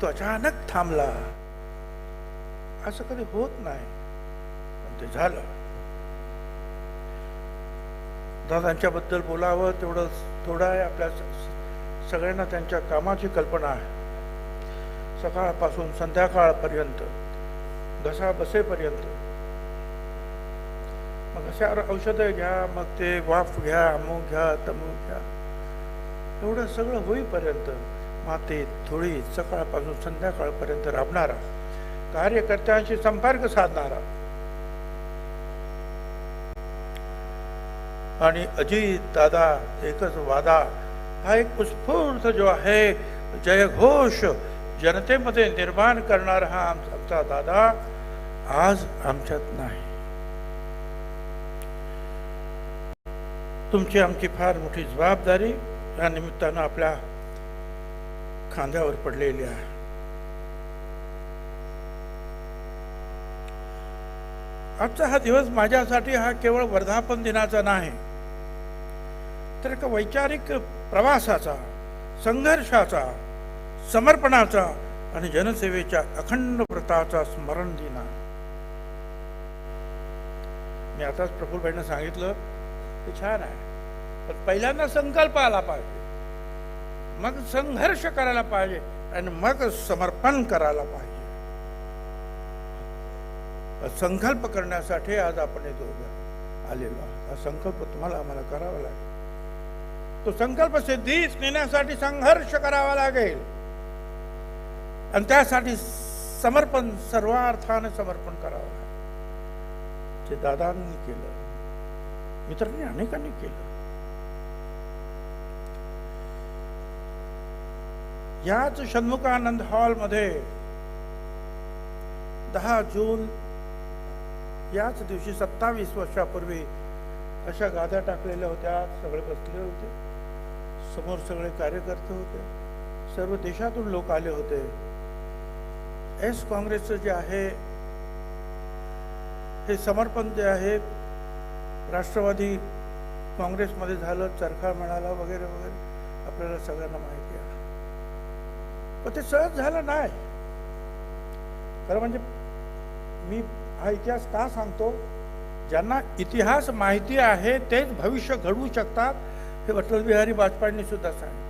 तो अचानक थांबला. असं कधी होत नाही, पण ते झालं. दादांच्याबद्दल बोलावं तेवढं थोडं आहे. आपल्या सगळ्यांना त्यांच्या कामाची कल्पना आहे. सकाळपासून संध्याकाळपर्यंत, घसा बसेपर्यंत, मग घशावर औषधं घ्या, मग ते वाफ घ्या, अमुक घ्या, तमुक घ्या, एवढं सगळं होईपर्यंत माते थोडी सकाळपासून संध्याकाळपर्यंत राबणारा, कार्यकर्त्यांशी संपर्क साधणारा आणि अजित दादा एकच वादा हा एक उत्स्फूर्त जो आहे जयघोष जनतेमध्ये निर्माण करणारा हा आमचा दादा आज आमच्यात नाही. तुमची आमची फार मोठी जबाबदारी या निमित्तानं आपल्या खांद्यावर पडलेली आहे. आजचा हा दिवस माझ्यासाठी हा केवळ वर्धापन दिनाचा नाही, तर एका वैचारिक प्रवासाचा, संघर्षाचा, समर्पणाचा आणि जनसेवेच्या अखंड व्रताचा स्मरण दिन. मी आताच प्रफुल्लभाईंना सांगितलं ते छान आहे, पण पहिल्यांदा संकल्प आला पाहिजे, मग संघर्ष करायला पाहिजे आणि मग समर्पण करायला पाहिजे. संकल्प करण्यासाठी आज आपण हे दोघं आलेलो आहोत. हा संकल्प तुम्हाला आम्हाला करावा लागेल. तो संकल्प सिद्धीस नेण्यासाठी संघर्ष करावा लागेल आणि त्यासाठी समर्पण, सर्वार्थाने समर्पण करावं लागेल. जे दादांनी केलं, मित्रांनी अनेकांनी केलं. याच षण्मुखानंद हॉलमध्ये 10 जून याच दिवशी 27 वर्षापूर्वी अशा गाद्या टाकलेल्या होत्या. सगळे बसले होते, समोर सगळे कार्यकर्ते होते, सर्व देशातून लोक आले होते. एस काँग्रेसचं जे आहे हे समर्पण जे आहे राष्ट्रवादी काँग्रेसमध्ये झालं, चरखा मिळाला वगैरे वगैरे आपल्याला सगळ्यांना माहिती आहे. पण ते सहज झालं नाही. खरं म्हणजे मी हा इतिहास का सांगतो, ज्यांना इतिहास माहिती आहे तेच भविष्य घडवू शकतात हे अटल बिहारी वाजपेयींनी सुद्धा सांगितलं.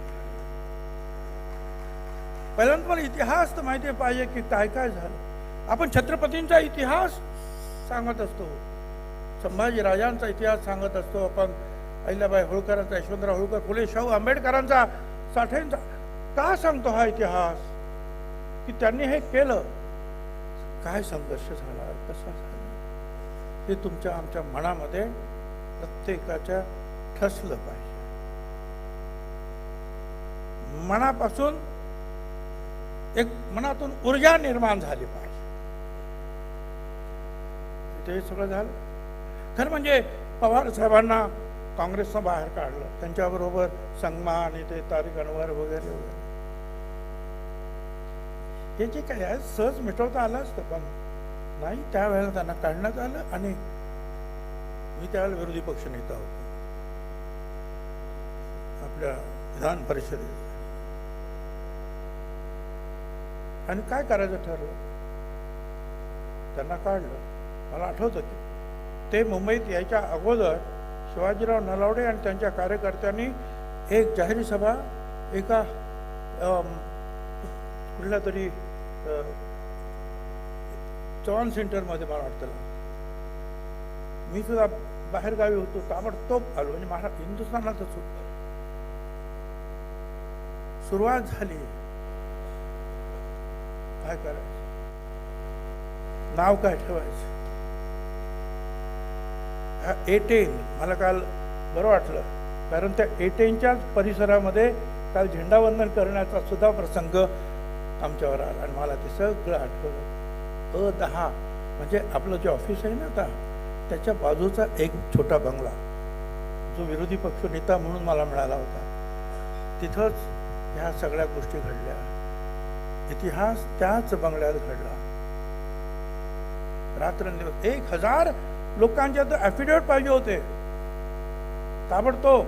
पहिल्यांदा मला इतिहास तर माहिती पाहिजे की काय काय झालं. आपण छत्रपतींचा इतिहास सांगत असतो, संभाजी राजांचा इतिहास सांगत असतो, आपण अहिल्याबाई होळकरांचा, यशवंतराव होळकर, फुले शाहू आंबेडकरांचा, साठेंचा का सांगतो हा इतिहास, की त्यांनी हे केलं, काय संघर्ष झाला, कसा झाला, हे तुमच्या आमच्या मनामध्ये प्रत्येकाच्या ठसलं पाहिजे. मनापासून एक मनातून ऊर्जा निर्माण झाली पाहिजे. ते सगळं झालं. खरं म्हणजे पवार साहेबांना काँग्रेसनं बाहेर काढलं, त्यांच्याबरोबर संगमा आणि ते तारिक अनवर वगैरे वगैरे हे जे काही आहे सहज मिटवता आलं असतं, पण नाही, त्यावेळेला त्यांना काढण्यात आलं. आणि मी त्यावेळेला विरोधी पक्ष नेता होतो आपल्या विधान परिषदेत. आणि काय करायचं ठरलं, त्यांना काढलं. मला आठवतं की ते मुंबईत यायच्या अगोदर शिवाजीराव नलावडे आणि त्यांच्या कार्यकर्त्यांनी एक जाहीर सभा एका कुठल्या तरी चव्हाण सेंटरमध्ये, मला वाटतं मी सुद्धा बाहेरगावी होतो, ताबडतोब आलो. म्हणजे महाराष्ट्र हिंदुस्थानातच होतो. सुरुवात झाली, काय करायचं, नाव काय ठेवायचं. A10 मला काल बरं वाटलं, कारण त्या A10च्याच परिसरामध्ये काल झेंडावंदन करण्याचा सुद्धा प्रसंग आमच्यावर आला आणि मला ते सगळं आठवलं. A10 म्हणजे आपलं जे ऑफिस आहे ना आता, त्याच्या बाजूचा एक छोटा बंगला जो विरोधी पक्ष नेता म्हणून मला मिळाला होता, तिथंच ह्या सगळ्या गोष्टी घडल्या. इतिहास त्याच बंगल्यात घडला. रात्रंदिवस 1000 लोकांच्या तर ॲफिडेविट पाहिजे होते, ताबडतोब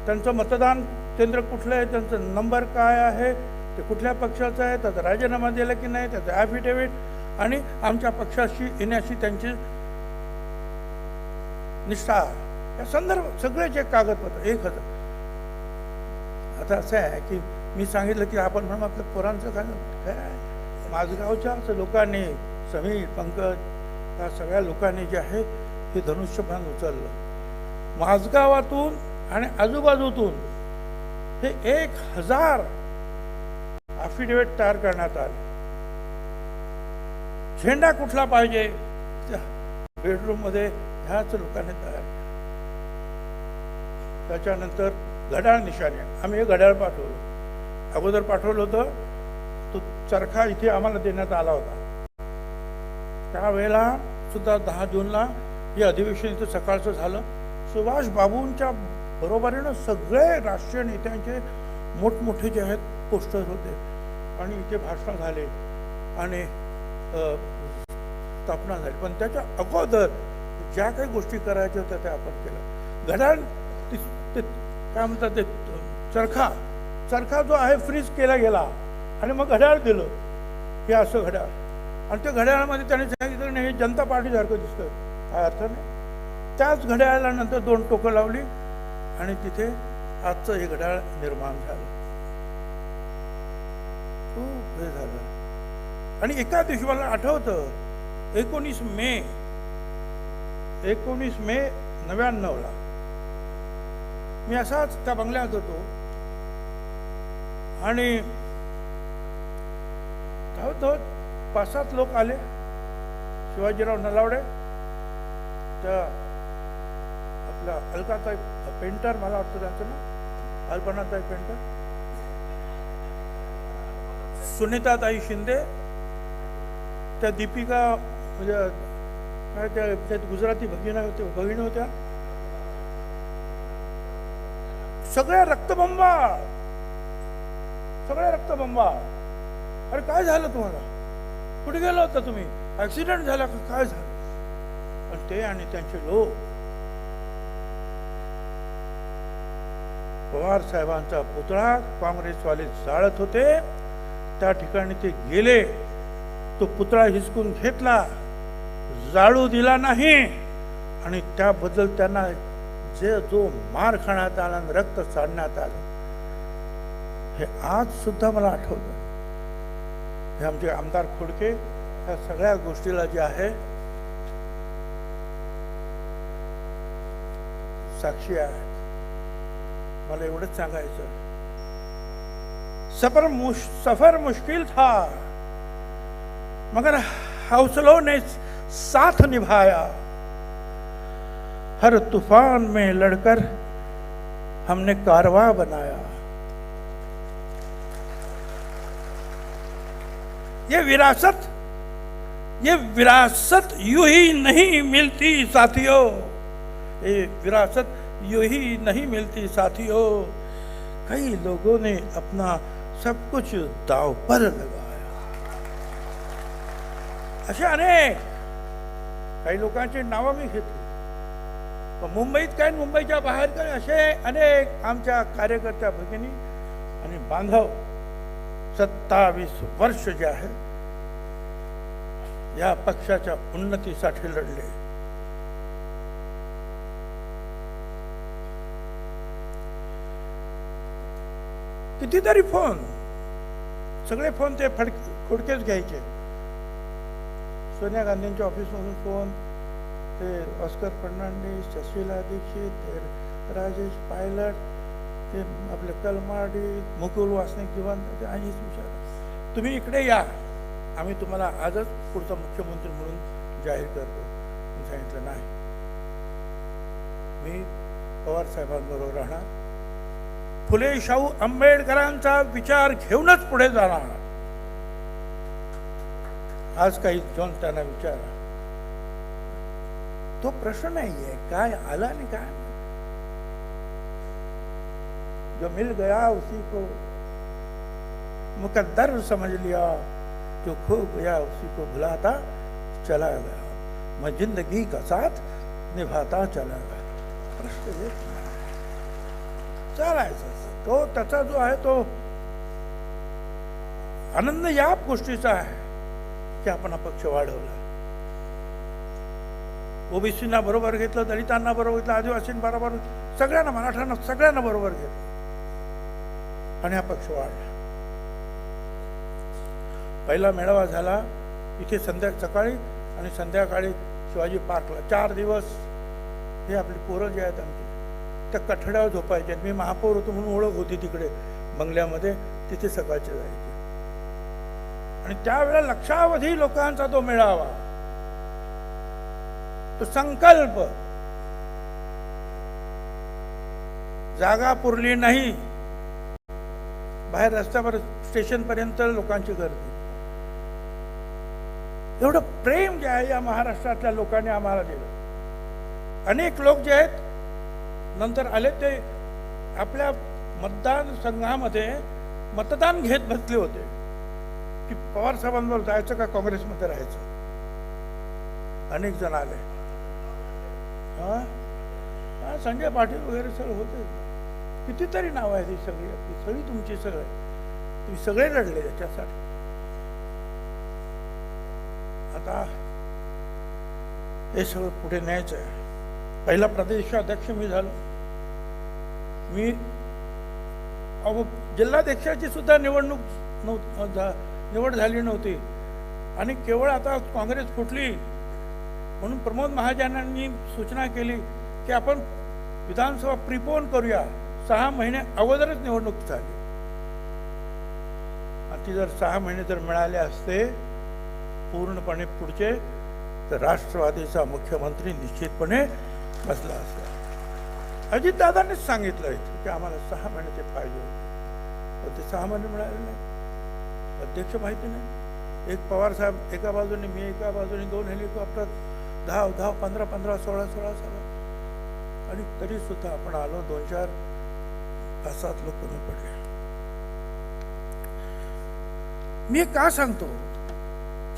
त्यांचं मतदान केंद्र कुठलं आहे, त्यांचा नंबर काय आहे, ते कुठल्या पक्षाचं आहे, त्याचा राजीनामा दिला की नाही, त्याचं ॲफिडेव्हिट आणि आमच्या पक्षाशी येण्याशी त्यांची निष्ठा या संदर्भ सगळे जे कागदपत्र 1000. आता असं आहे की मी सांगितलं की आपण म्हणून आपल्या पोरांचं काय माझगावच्या लोकांनी, समीर, पंकज या सगळ्या लोकांनी जे आहे हे धनुष्यबाण उचललं. माझगावातून आणि आजूबाजूतून हे 1000 ॲफिडेव्हिट तयार करण्यात आले. झेंडा कुठला पाहिजे त्या बेडरूममध्ये ह्याच लोकांनी तयार केला. त्याच्यानंतर घड्याळ निशाणी, आम्ही हे घड्याळ पाठवलं. अगोदर पाठवलं होतं, तो चरखा इथे आम्हाला देण्यात आला होता. त्यावेळेला सुद्धा 10 जूनला हे अधिवेशन इथं सकाळचं झालं. सुभाष बाबूंच्या बरोबरीनं सगळे राष्ट्रीय नेत्यांचे मोठमोठे जे आहेत पोस्टर होते आणि इथे भाषणं झाले आणि स्थापना झाली. पण त्याच्या अगोदर ज्या काही गोष्टी करायच्या होत्या त्या आपण केलं. घड्याळ ते काय म्हणतात, ते चरखा जो आहे फ्रीज केला गेला आणि मग घड्याळ दिलं. हे असं घड्याळ, आणि त्या घड्याळामध्ये त्याने सांगितलं नाही हे जनता पार्टीसारखं दिसतं, काय अर्थ नाही. त्याच घड्याळाला नंतर 2 टोकं लावली आणि तिथे आजचं हे घड्याळ निर्माण झालं. खूप हे झालं. आणि एका दिवशी मला आठवतं 19 मे 99ला मी असाच त्या बंगल्यात होतो आणि धावत 5-7 लोक आले. शिवाजीराव नलावडे, त्या आपला अलकाताई पेंटर, मला वाटतं त्यांचं नाव अल्पनाताई पेंटर, सुनीताताई शिंदे, त्या दीपिका म्हणजे काय त्या गुजराती भगिनी होत्या, सगळ्या रक्तबंबाळ. अरे काय झालं तुम्हाला, कुठे गेला होता तुम्ही, ऍक्सिडेंट झाला का, काय झालं. पण ते आणि त्यांचे लोक पवार साहेबांचा पुतळा काँग्रेसवाले जाळत होते, त्या ठिकाणी ते गेले. तो पुतळा हिसकून घेतला, जाळू दिला नाही आणि त्याबद्दल त्यांना जो मार खाण्यात आला, रक्त सांडण्यात आलं, हे आज सुद्धा मला आठवतं. हे आमचे आमदार खोडके ह्या सगळ्या गोष्टीला जे आहे साक्षी आहेत. मला एवढंच सांगायचं, सफर मुश्किल था मगर हौसलों ने साथ निभाया, हर तूफान में लड़कर हमने कारवां बनाया. ये विरासत यूं ही नहीं मिलती साथियों, ये विरासत यूं ही नहीं मिलती साथियों. कई लोगों ने अपना सब कुछ दाव पर लगाया. असे अनेक काही लोकांची नावं मी घेतली. मुंबईत काय, मुंबईच्या बाहेर काय, असे अनेक आमच्या कार्यकर्त्या भगिनी आणि बांधव 27 वर्ष जे आहे या पक्षाच्या उन्नतीसाठी लढले. कितीतरी फोन, सगळे फोन ते खोडकेच घ्यायचे. सोनिया गांधींच्या ऑफिसमधून फोन, ते ऑस्कर फर्नांडिस, सुशीला दीक्षित, ते राजेश पायलट, ते आपले कलमाडी, मुकुल वासनिक, जिवंत, आणि तुम्ही इकडे या, आम्ही तुम्हाला आजच पुढचा मुख्यमंत्री म्हणून जाहीर करतो. मी सांगितलं नाही, मी पवार साहेबांबरोबर राहणार, फुले शाहू आंबेडकरांचा विचार घेऊनच पुढे जाणार. आज काही जाऊन त्यांना विचारा, तो प्रश्न नाहीये काय आला आणि काय नाही. जो मिल गया उसी को मुकद्दर समझ लिया, जो खो गया उसी को भुलाता चला गया, मैं जिंदगी का साथ निभाता चला गया. प्रश्न येत नाही, चालायचं. तो त्याचा जो आहे तो आनंद या गोष्टीचा आहे की आपण हा पक्ष वाढवला. ओबीसींना बरोबर घेतलं, दलितांना बरोबर घेतलं, आदिवासींबरोबर, सगळ्यांना, मराठ्यांना, सगळ्यांना बरोबर घेतलं आणि हा पक्ष वाढला. पहिला मेळावा झाला इथे सकाळी आणि संध्याकाळी शिवाजी पार्कला. 4 दिवस हे आपली पोरं जे आहेत आमची त्या कठड्यावर झोपायचे. मी महापौर होतो म्हणून ओळख होती तिकडे बंगल्यामध्ये, तिथे सकाळचे जायचे. आणि त्यावेळेला लक्षावधी लोकांचा तो मेळावा, तो संकल्प. जागा पुरली नाही, बाहेर रस्त्यावर स्टेशन पर्यंत लोकांची गर्दी. एवढं प्रेम जे आहे या महाराष्ट्रातल्या लोकांनी आम्हाला दिलं. अनेक लोक जे आहेत नंतर आले ते आपल्या मतदारसंघामध्ये मतदान घेत बसले होते की पवार साहेबांवर जायचं का काँग्रेसमध्ये राहायचं. अनेक जण आले. संजय पाटील वगैरे सगळे होते. कितीतरी नाव आहे ती सगळी तुमची, तुम्ही सगळे लढले त्याच्यासाठी. आता हे सगळं पुढे न्यायचं आहे. पहिला प्रदेशाध्यक्ष मी झालो. मी जिल्हाध्यक्षाची सुद्धा निवड झाली नव्हती. आणि केवळ आता काँग्रेस फुटली म्हणून प्रमोद महाजनांनी सूचना केली की आपण विधानसभा प्रिपोन करूया. 6 महिने अगोदरच निवडणूक झाली. आणि ती जर 6 महिने जर मिळाले असते पूर्णपणे पुढचे, तर राष्ट्रवादीचा मुख्यमंत्री निश्चितपणे बसला असता. अजितदादांनीच सांगितलं की आम्हाला 6 महिने ते पाहिजे होते, पण ते 6 महिने मिळाले नाही. अध्यक्ष माहिती नाही. एक पवार साहेब एका बाजूने, मी एका बाजूने, 2 हेलिकॉप्टर, 10, 15, 16 आणि तरी सुद्धा आपण आलो. 2-4, 5-7 लोक कमी पडले. मी का सांगतो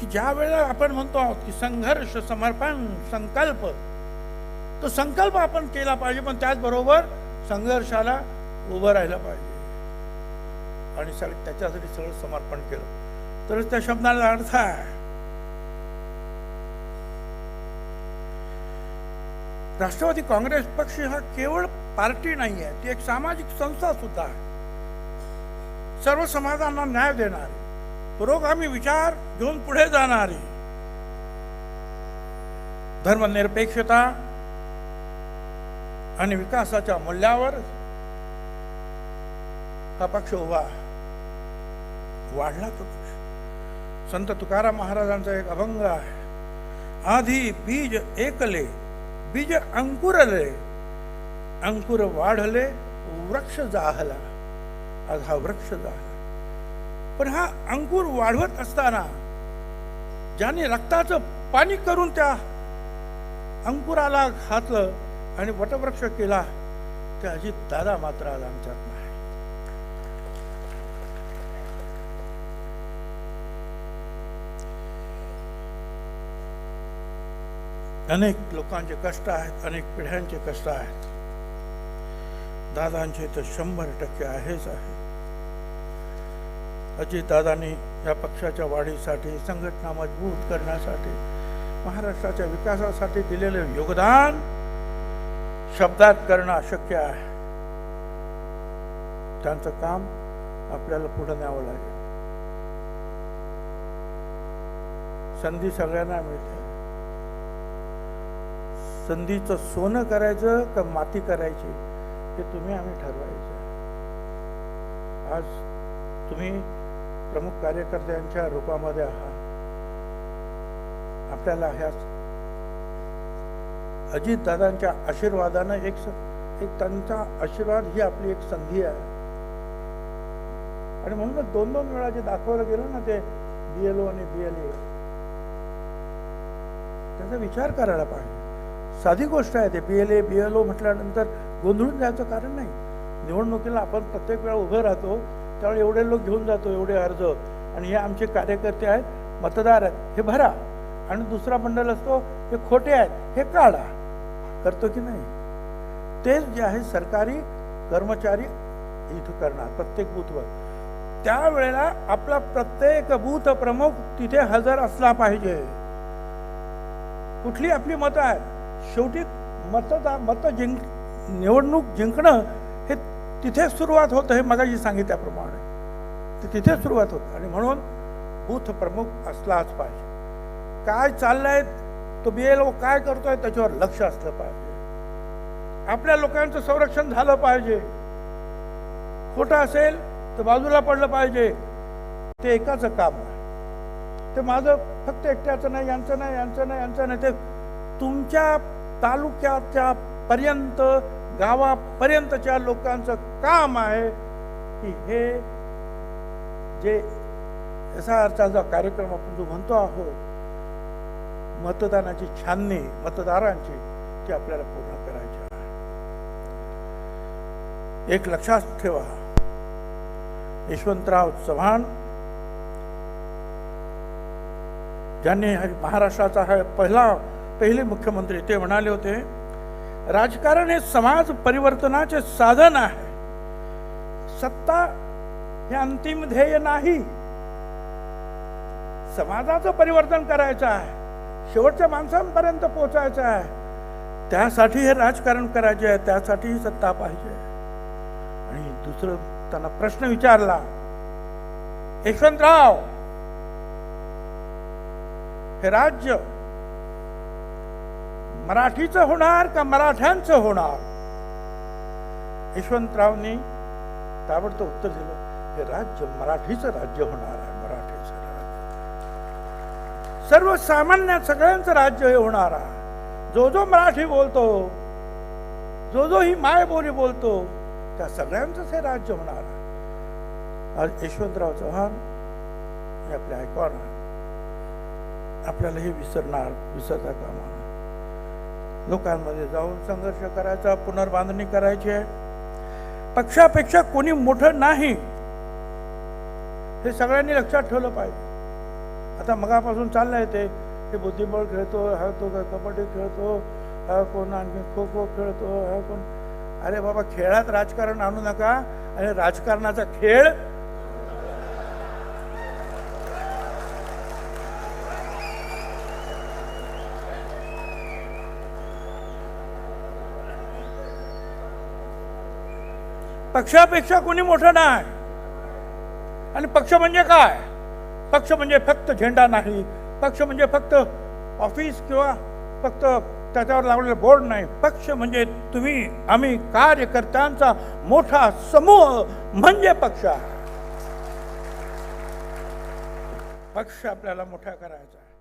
की ज्या वेळेला आपण म्हणतो आहोत की संघर्ष, समर्पण, संकल्प, तो संकल्प आपण केला पाहिजे, पण त्याचबरोबर संघर्षाला उभं राहिलं पाहिजे. आणि त्याच्यासाठी सगळं समर्पण केलं तरच त्या शब्दाला अर्थ आहे. राष्ट्रवादी काँग्रेस पक्ष हा केवळ पार्टी नाही आहे, ती एक सामाजिक संस्था सुद्धा आहे. सर्व समाजांना न्याय देणारी, पुरोगामी विचार घेऊन पुढे जाणारी, धर्मनिरपेक्षता आणि विकासाच्या मूल्यावर हा पक्ष उभा वाढला. तो पक्ष संत तुकाराम महाराजांचा एक अभंग आहे. आधी बीज एकले, बीज अंकुरले, अंकुर वाढले, वृक्ष जाहला. आज हा वृक्ष जाहला. पण हा अंकुर वाढवत असताना ज्याने रक्ताचं पाणी करून त्या अंकुराला घातलं आणि वटवृक्ष केला, ते अजित दादा मात्र आज आमच्यात नाही. अनेक लोकांचे कष्ट आहेत, अनेक पिढ्यांचे कष्ट आहेत. दादांचे तर 100% आहेच आहे. अजितदादांनी या पक्षाच्या वाढीसाठी, संघटना मजबूत करण्यासाठी, महाराष्ट्राच्या विकासासाठी दिलेले योगदान शब्दात करणं अशक्य आहे. त्यांचं काम आपल्याला पुढे न्यावं लागेल. संधी सगळ्यांना मिळते. संधीचं सोनं करायचं का माती करायची हे तुम्ही आम्ही ठरवायचं. आज तुम्ही प्रमुख कार्यकर्त्यांच्या रूपामध्ये आहात. आपल्याला ह्या अजितदादांच्या आशीर्वादानं एक त्यांचा आशीर्वाद ही आपली एक संधी आहे. आणि म्हणून 2-2 वेळा जे दाखवलं गेलं ना, ते BLO आणि BLA, त्याचा विचार करायला पाहिजे. साधी गोष्ट आहे ते. BLA BLO म्हटल्यानंतर गोंधळून जायचं कारण नाही. निवडणुकीला आपण प्रत्येक वेळा उभं राहतो, त्यावेळी एवढे लोक घेऊन जातो, एवढे अर्ज, आणि हे आमचे कार्यकर्ते आहेत, मतदार आहेत, हे भरा. आणि दुसरा मंडळ असतो, हे खोटे आहेत, हे काढा. करतो की नाही? तेच जे आहे सरकारी कर्मचारी इथं करणार प्रत्येक बूथवर. त्यावेळेला आपला प्रत्येक बूथ प्रमुख तिथे हजर असला पाहिजे. कुठली आपली मतं आहेत, शेवटी निवडणूक जिंकणं हे तिथे सुरुवात होतं, हे मगाशी सांगितल्याप्रमाणे ते तिथे सुरुवात होतं. आणि म्हणून बूथ प्रमुख असलाच पाहिजे. काय चाललंय, तो BLO काय करतोय त्याच्यावर लक्ष असलं पाहिजे. आपल्या लोकांचं संरक्षण झालं पाहिजे. खोटं असेल तर बाजूला पडलं पाहिजे. ते एकाचं काम आहे. ते माझं फक्त एकट्याचं नाही, यांचं नाही, यांचं नाही, यांचं नाही, ते तुमच्या तालुक्याच्या पर्यंत, गावापर्यंतच्या लोकांचं काम आहे की हे जे SIRचा जो कार्यक्रम आपण जो म्हणतो आहोत, मतदानाची छाननी मतदारांची, ती आपल्याला पूर्ण करायची आहे. एक लक्षात ठेवा, यशवंतराव चव्हाण ज्यांनी महाराष्ट्राचा हा पहिले मुख्यमंत्री, ते म्हणाले होते, राजकारण हे समाज परिवर्तनाचे साधन आहे. सत्ता हे अंतिम ध्येय नाही. समाजाचं परिवर्तन करायचं आहे, शेवटच्या माणसांपर्यंत पोहोचायचं आहे. त्यासाठी हे राजकारण करायचे आहे, त्यासाठी ही सत्ता पाहिजे. आणि दुसरं त्यांना प्रश्न विचारला, यशवंतराव, हे राज्य मराठीचं होणार का मराठ्यांचं होणार? यशवंतरावनी ताबडतोब उत्तर दिलं, हे राज्य मराठीचं राज्य होणार आहे. मराठीचं राज्य, सर्वसामान्य सगळ्यांचं राज्य हे होणार आहे. जो जो मराठी बोलतो, जो जो ही मायबोली बोलतो, त्या सगळ्यांचंच हे राज्य होणार आहे. आज यशवंतराव चव्हाण हे आपले आयकॉन आहे. आपल्याला हे विसरता कामा नये. लोकांमध्ये जाऊन संघर्ष करायचा, पुनर्बांधणी करायची आहे. पक्षापेक्षा कोणी मोठं नाही, हे सगळ्यांनी लक्षात ठेवलं पाहिजे. आता मगापासून चाललंय ते, हे बुद्धिबळ खेळतो, हा तो कबड्डी खेळतो, हा कोण आणखी खो खो खेळतो, हा कोण. अरे बाबा, खेळात राजकारण आणू नका. आणि राजकारणाचा खेळ पक्षापेक्षा कोणी मोठं नाही. आणि पक्ष म्हणजे काय? पक्ष म्हणजे फक्त झेंडा नाही. पक्ष म्हणजे फक्त ऑफिस किंवा फक्त त्याच्यावर लावलेलं बोर्ड नाही. पक्ष म्हणजे तुम्ही आम्ही कार्यकर्त्यांचा मोठा समूह म्हणजे पक्ष आहे. पक्ष आपल्याला मोठा करायचा आहे.